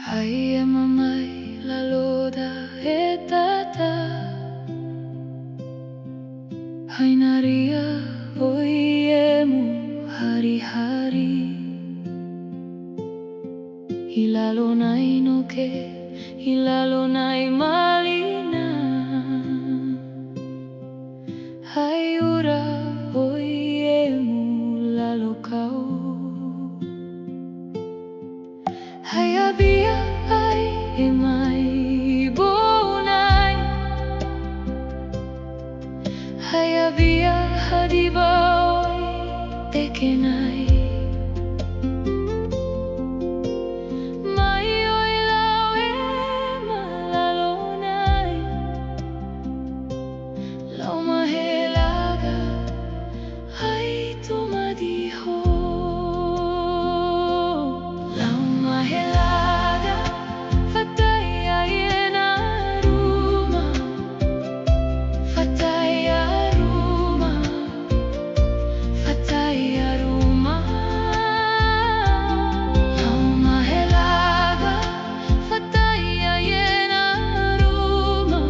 Hai mamai laloda etata Hai naria oiemu hari-hari Hilalo nai noke, hilalo nai malina Hai ura oiemu lalo kau Hai abia ai e mai bonai Hai abia hadiba oi tekenai Mai oi lau e malalonai Lau mahelaga hai tumadiho Lau mahelaga fatai aiena ruma Fatai aruma Fatai aruma Lau mahelaga fatai aiena ruma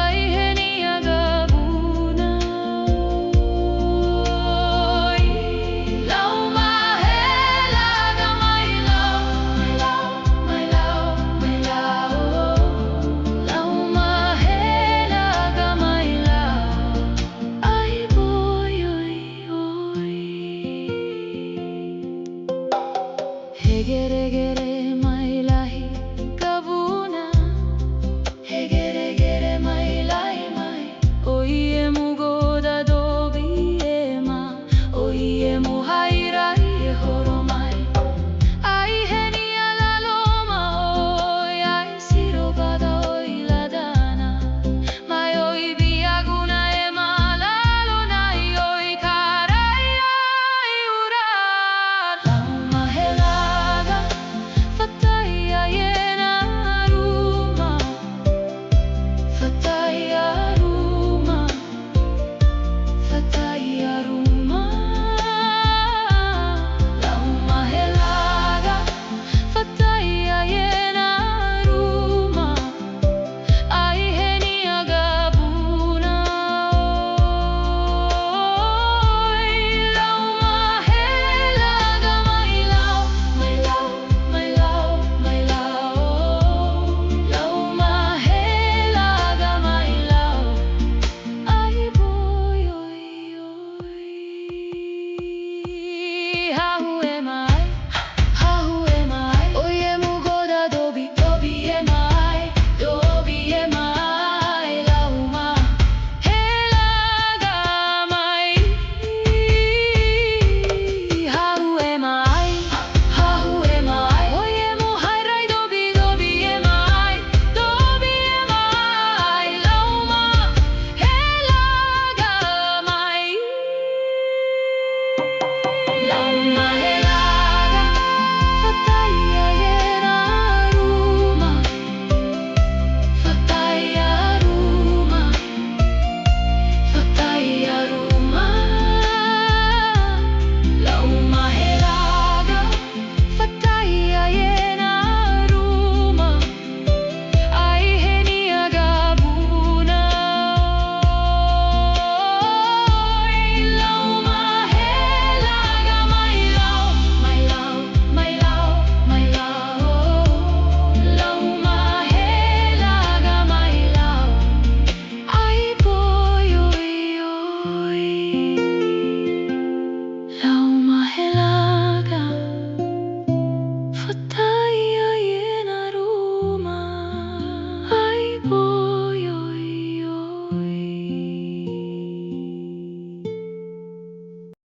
Ai heni agabuna Lau mahelaga mai lau Mai lau, mai lau Lau mahelaga mai lau Ai boy oi oi Hegeregere mai lahi kabuna Hegeregere mai lahi mai Oiemu goda dobi ema Oiemu hairai e horo mai Ai heni alaloma oi Ai siro bada oi ladana Mai oi biaguna e malalo nai oi karai ai ura Lau mahelaga fatai aiena ruma Fatai aruma Fatai aruma Lau mahelaga fatai aiena ruma Ai heni agabuna oi Lau mahelaga mai lau Mai lau, mai lau, mai lau Lau mahelaga mai lau Ai boy oi oi Hahu e mai, hahu e mai Oiemu goda dobi, dobi e mai Dobi e mai Lau mahelaga mai Hahu e mai, hahu e mai Oiemu hairai dobi, dobi e mai Dobi e mai Lau mahelaga mai Lau mahelaga